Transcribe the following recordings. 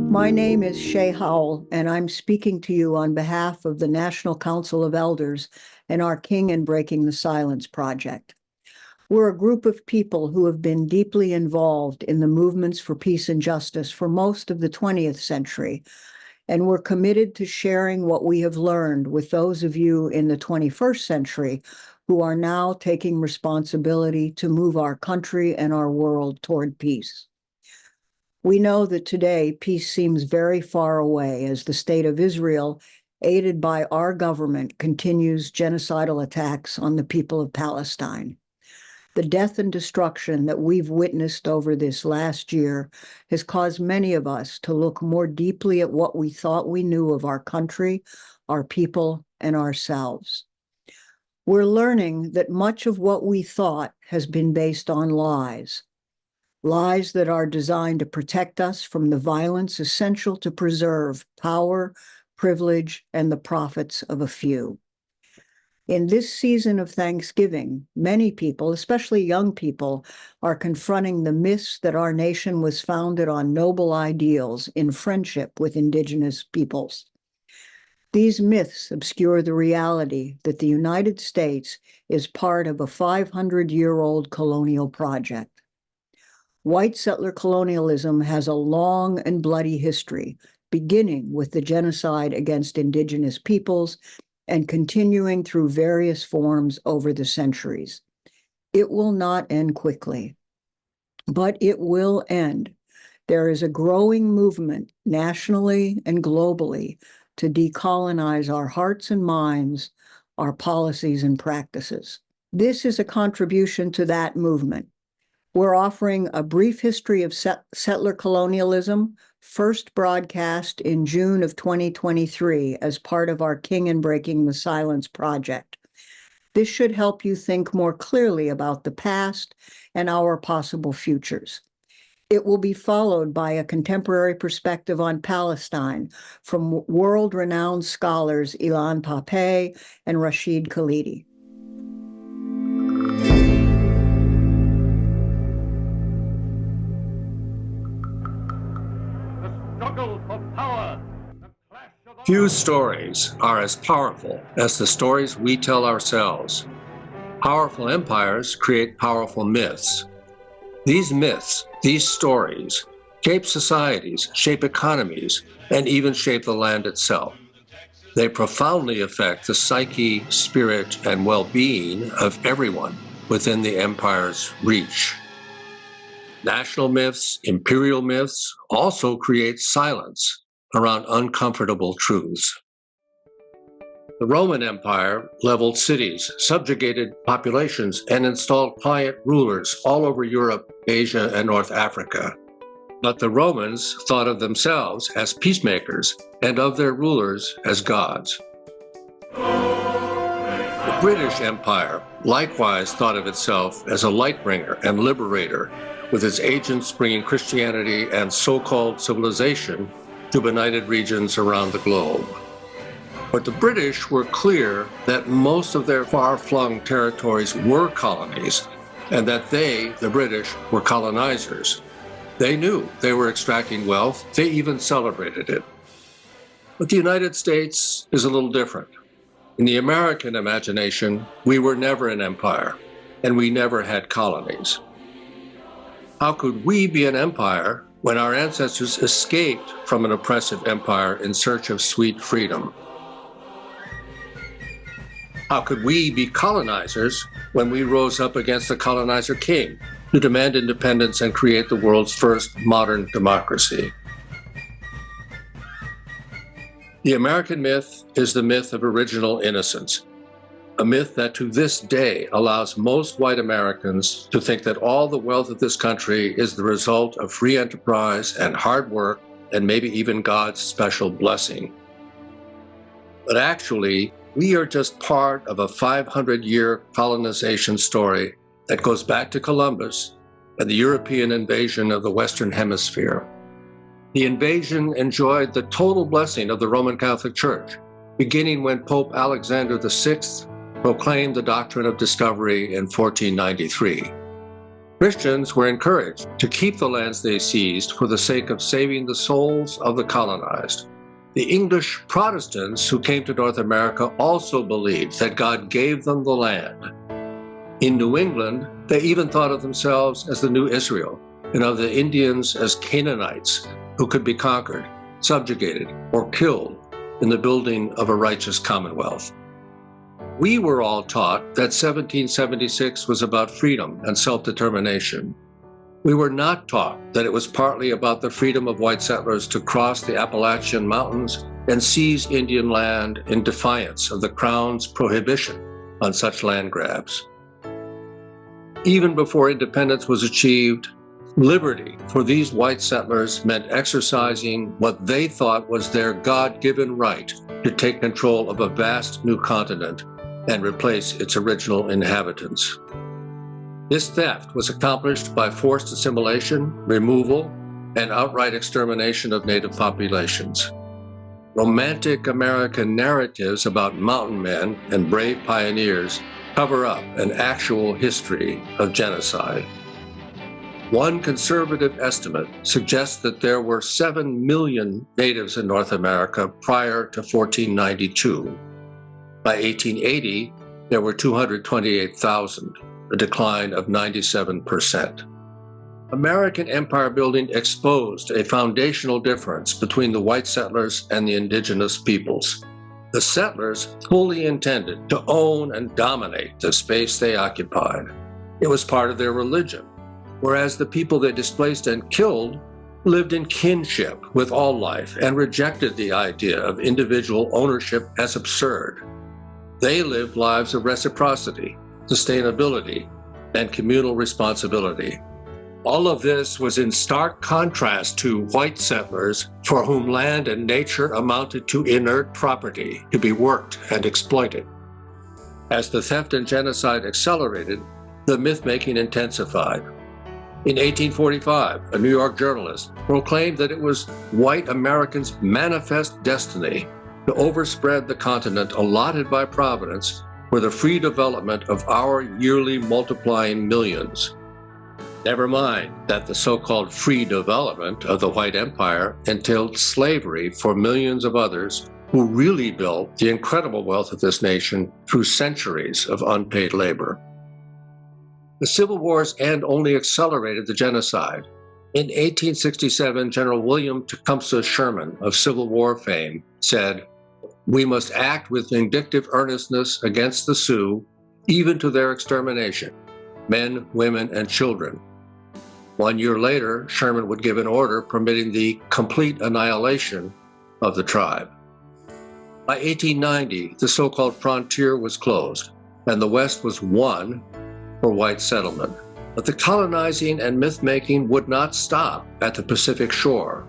My name is Shay Howell, and I'm speaking to you on behalf of the National Council of Elders and our King and Breaking the Silence project. We're a group of people who have been deeply involved in the movements for peace and justice for most of the 20th century, and we're committed to sharing what we have learned with those of you in the 21st century who are now taking responsibility to move our country and our world toward peace. We know that today peace seems very far away as the state of Israel, aided by our government, continues genocidal attacks on the people of Palestine. The death and destruction that we've witnessed over this last year has caused many of us to look more deeply at what we thought we knew of our country, our people, and ourselves. We're learning that much of what we thought has been based on lies that are designed to protect us from the violence essential to preserve power, privilege, and the profits of a few. In this season of Thanksgiving, many people, especially young people, are confronting the myths that our nation was founded on noble ideals in friendship with Indigenous peoples. These myths obscure the reality that the United States is part of a 500-year-old colonial project. White settler colonialism has a long and bloody history, beginning with the genocide against Indigenous peoples and continuing through various forms over the centuries. It will not end quickly, but it will end. There is a growing movement nationally and globally to decolonize our hearts and minds, our policies and practices. This is a contribution to that movement. We're offering a brief history of settler colonialism, first broadcast in June of 2023 as part of our King and Breaking the Silence project. This should help you think more clearly about the past and our possible futures. It will be followed by a contemporary perspective on Palestine from world-renowned scholars Ilan Pappé and Rashid Khalidi. Few stories are as powerful as the stories we tell ourselves. Powerful empires create powerful myths. These myths, these stories, shape societies, shape economies, and even shape the land itself. They profoundly affect the psyche, spirit, and well-being of everyone within the empire's reach. National myths, imperial myths also create silence around uncomfortable truths. The Roman Empire leveled cities, subjugated populations, and installed client rulers all over Europe, Asia, and North Africa. But the Romans thought of themselves as peacemakers and of their rulers as gods. The British Empire likewise thought of itself as a light bringer and liberator, with its agents bringing Christianity and so-called civilization to benighted regions around the globe. But the British were clear that most of their far-flung territories were colonies, and that they, the British, were colonizers. They knew they were extracting wealth. They even celebrated it. But the United States is a little different. In the American imagination, we were never an empire, and we never had colonies. How could we be an empire when our ancestors escaped from an oppressive empire in search of sweet freedom? How could we be colonizers when we rose up against the colonizer king to demand independence and create the world's first modern democracy? The American myth is the myth of original innocence, a myth that to this day allows most white Americans to think that all the wealth of this country is the result of free enterprise and hard work and maybe even God's special blessing. But actually, we are just part of a 500-year colonization story that goes back to Columbus and the European invasion of the Western Hemisphere. The invasion enjoyed the total blessing of the Roman Catholic Church, beginning when Pope Alexander VI proclaimed the doctrine of discovery in 1493. Christians were encouraged to keep the lands they seized for the sake of saving the souls of the colonized. The English Protestants who came to North America also believed that God gave them the land. In New England, they even thought of themselves as the new Israel, and of the Indians as Canaanites who could be conquered, subjugated, or killed in the building of a righteous commonwealth. We were all taught that 1776 was about freedom and self-determination. We were not taught that it was partly about the freedom of white settlers to cross the Appalachian Mountains and seize Indian land in defiance of the Crown's prohibition on such land grabs. Even before independence was achieved, liberty for these white settlers meant exercising what they thought was their God-given right to take control of a vast new continent and replace its original inhabitants. This theft was accomplished by forced assimilation, removal, and outright extermination of native populations. Romantic American narratives about mountain men and brave pioneers cover up an actual history of genocide. One conservative estimate suggests that there were 7 million natives in North America prior to 1492. By 1880, there were 228,000, a decline of 97%. American empire building exposed a foundational difference between the white settlers and the indigenous peoples. The settlers fully intended to own and dominate the space they occupied. It was part of their religion, whereas the people they displaced and killed lived in kinship with all life and rejected the idea of individual ownership as absurd. They lived lives of reciprocity, sustainability, and communal responsibility. All of this was in stark contrast to white settlers for whom land and nature amounted to inert property to be worked and exploited. As the theft and genocide accelerated, the myth-making intensified. In 1845, a New York journalist proclaimed that it was white Americans' manifest destiny to overspread the continent allotted by Providence for the free development of our yearly multiplying millions. Never mind that the so-called free development of the white empire entailed slavery for millions of others who really built the incredible wealth of this nation through centuries of unpaid labor. The Civil War's end only accelerated the genocide. In 1867, General William Tecumseh Sherman of Civil War fame said, "We must act with vindictive earnestness against the Sioux, even to their extermination, men, women, and children." 1 year later, Sherman would give an order permitting the complete annihilation of the tribe. By 1890, the so-called frontier was closed, and the West was won for white settlement. But the colonizing and myth-making would not stop at the Pacific shore.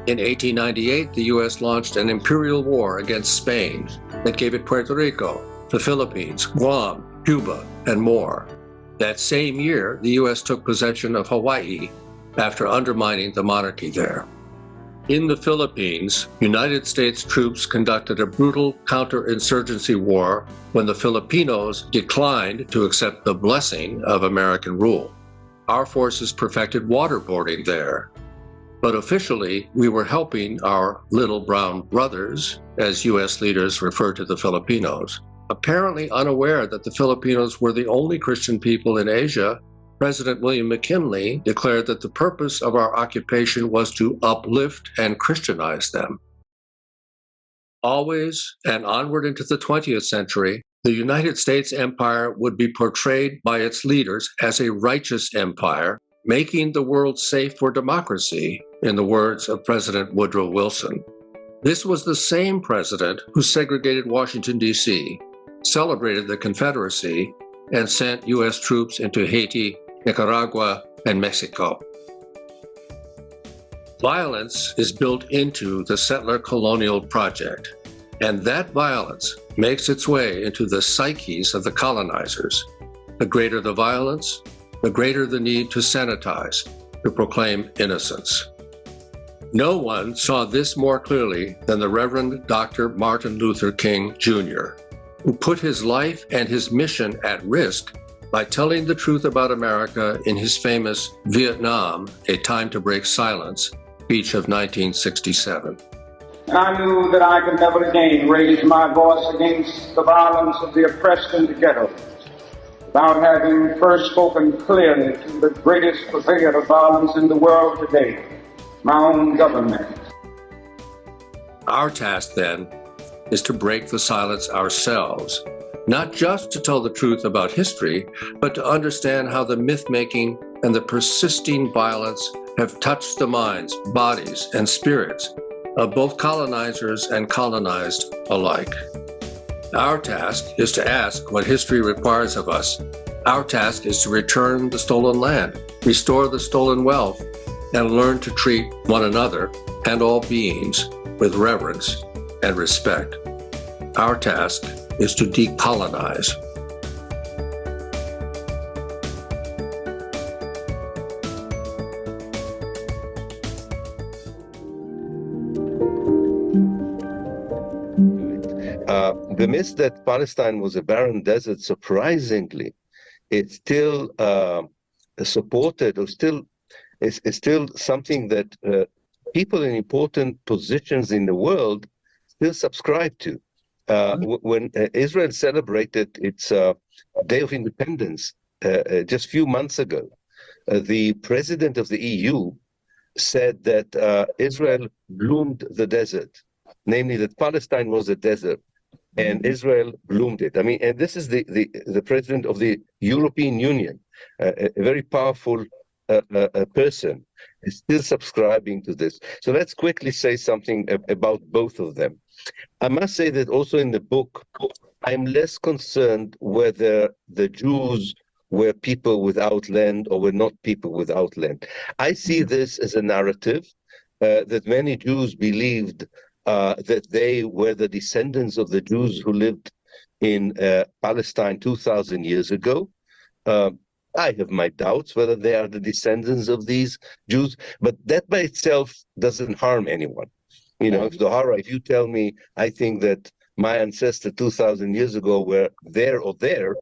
In 1898, the U.S. launched an imperial war against Spain that gave it Puerto Rico, the Philippines, Guam, Cuba, and more. That same year, the U.S. took possession of Hawaii after undermining the monarchy there. In the Philippines, United States troops conducted a brutal counterinsurgency war when the Filipinos declined to accept the blessing of American rule. Our forces perfected waterboarding there. But officially, we were helping our little brown brothers, as U.S. leaders refer to the Filipinos. Apparently unaware that the Filipinos were the only Christian people in Asia, President William McKinley declared that the purpose of our occupation was to uplift and Christianize them. Always and onward into the 20th century, the United States empire would be portrayed by its leaders as a righteous empire, making the world safe for democracy, in the words of President Woodrow Wilson. This was the same president who segregated Washington, D.C., celebrated the Confederacy, and sent U.S. troops into Haiti, Nicaragua, and Mexico. Violence is built into the settler colonial project, and that violence makes its way into the psyches of the colonizers. The greater the violence, the greater the need to sanitize, to proclaim innocence. No one saw this more clearly than the Reverend Dr. Martin Luther King, Jr., who put his life and his mission at risk by telling the truth about America in his famous Vietnam, A Time to Break Silence speech of 1967. And I knew that I could never again raise my voice against the violence of the oppressed in the ghetto without having first spoken clearly to the greatest purveyor of violence in the world today, my own government. Our task, then, is to break the silence ourselves, not just to tell the truth about history, but to understand how the myth-making and the persisting violence have touched the minds, bodies, and spirits of both colonizers and colonized alike. Our task is to ask what history requires of us. Our task is to return the stolen land, restore the stolen wealth, and learn to treat one another and all beings with reverence and respect. Our task is to decolonize. The myth that Palestine was a barren desert, surprisingly, it's still supported, or is still something that people in important positions in the world still subscribe to. When Israel celebrated its Day of Independence just a few months ago, the president of the EU said that Israel bloomed the desert, namely that Palestine was a desert and Israel bloomed it. I mean, and this is the president of the European Union, a very powerful person, is still subscribing to this. So let's quickly say something about both of them. I must say that also in the book, I'm less concerned whether the Jews were people without land or were not people without land. I see this as a narrative that many Jews believed that they were the descendants of the Jews who lived in Palestine 2,000 years ago. I have my doubts whether they are the descendants of these Jews, but that by itself doesn't harm anyone. You know, if Zohara, if you tell me, I think that my ancestor 2,000 years ago were there or there,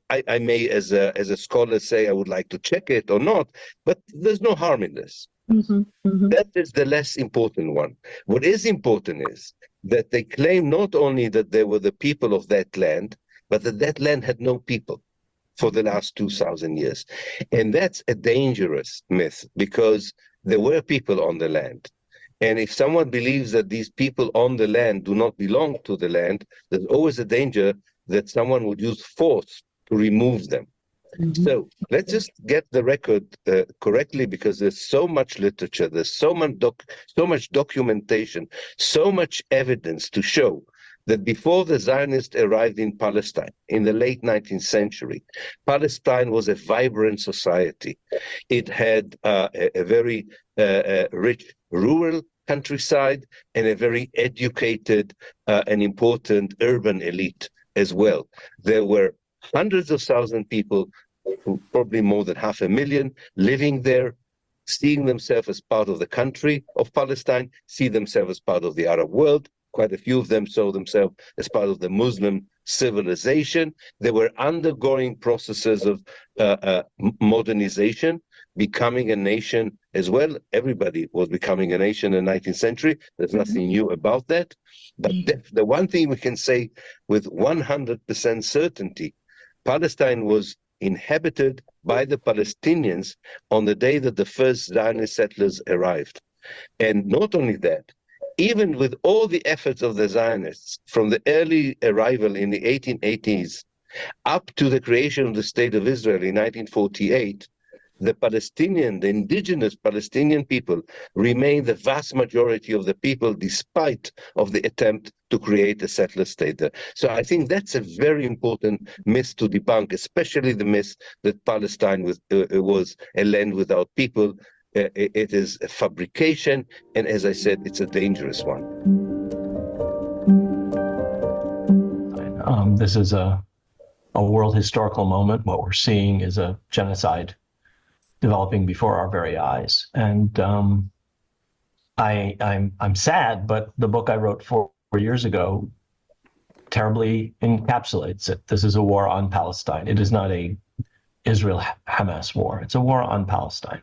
I may, as a scholar, say I would like to check it or not, but there's no harm in this. That is the less important one. What is important is that they claim not only that they were the people of that land, but that that land had no people for the last 2,000 years. And that's a dangerous myth, because there were people on the land. And if someone believes that these people on the land do not belong to the land, there's always a danger that someone would use force to remove them. So let's just get the record correctly, because there's so much literature, there's so much documentation, so much evidence to show that before the Zionists arrived in Palestine in the late 19th century, Palestine was a vibrant society. It had a very rich rural countryside and a very educated and important urban elite as well. There were hundreds of thousands of people, probably more than 500,000, living there, seeing themselves as part of the country of Palestine, see themselves as part of the Arab world. Quite a few of them saw themselves as part of the Muslim civilization. They were undergoing processes of modernization, becoming a nation as well. Everybody was becoming a nation in the 19th century. There's nothing new about that. But the one thing we can say with 100% certainty, Palestine was inhabited by the Palestinians on the day that the first Zionist settlers arrived. And not only that, even with all the efforts of the Zionists from the early arrival in the 1880s up to the creation of the State of Israel in 1948, the indigenous Palestinian people remain the vast majority of the people, despite of the attempt to create a settler state there. So I think that's a very important myth to debunk, especially the myth that Palestine was a land without people. It is a fabrication, and as I said, it's a dangerous one. This is a world historical moment. What we're seeing is a genocide developing before our very eyes. And I'm sad, but the book I wrote 4 years ago terribly encapsulates it. This is a war on Palestine. It is not a Israel-Hamas war. It's a war on Palestine.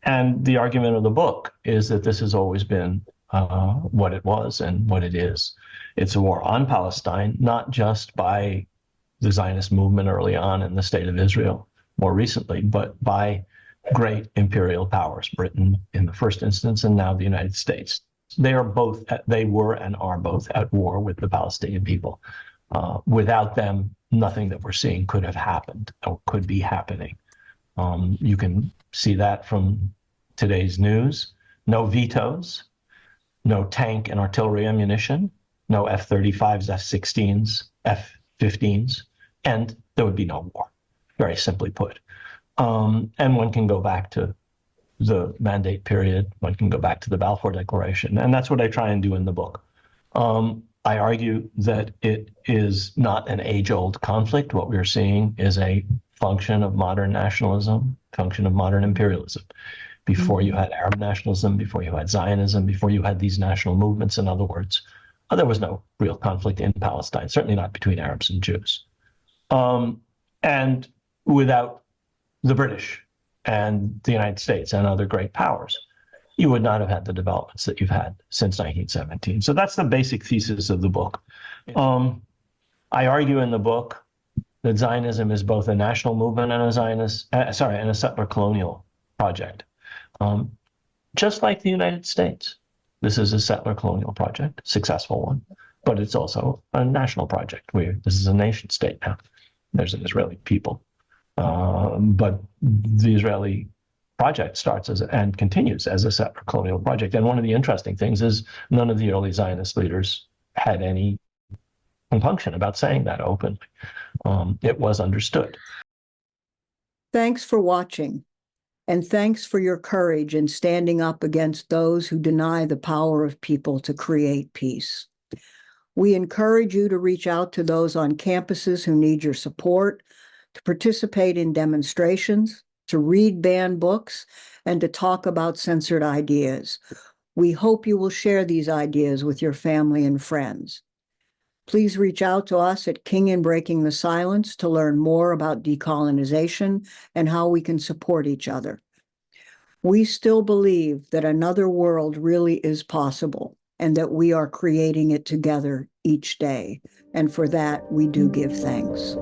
And the argument of the book is that this has always been what it was and what it is. It's a war on Palestine, not just by the Zionist movement early on in the state of Israel, more recently, but by great imperial powers, Britain in the first instance, and now the United States. They were and are both at war with the Palestinian people. Without them, nothing that we're seeing could have happened or could be happening. You can see that from today's news. No vetoes, no tank and artillery ammunition, no F-35s, F-16s, F-15s, and there would be no war, very simply put. And one can go back to the mandate period, one can go back to the Balfour Declaration, and that's what I try and do in the book. I argue that it is not an age-old conflict. What we're seeing is a function of modern nationalism, function of modern imperialism. Before you had Arab nationalism, before you had Zionism, before you had these national movements, in other words, there was no real conflict in Palestine, certainly not between Arabs and Jews. And without the British and the United States and other great powers, you would not have had the developments that you've had since 1917. So that's the basic thesis of the book. I argue in the book that Zionism is both a national movement and a settler colonial project. Just like the United States, this is a settler colonial project, successful one, but it's also a national project. This is a nation state now. There's an Israeli people, but the Israeli project starts and continues as a settler colonial project. And one of the interesting things is none of the early Zionist leaders had any compunction about saying that openly. It was understood. Thanks for watching. And thanks for your courage in standing up against those who deny the power of people to create peace. We encourage you to reach out to those on campuses who need your support, to participate in demonstrations, to read banned books, and to talk about censored ideas. We hope you will share these ideas with your family and friends. Please reach out to us at King in Breaking the Silence to learn more about decolonization and how we can support each other. We still believe that another world really is possible and that we are creating it together each day. And for that, we do give thanks.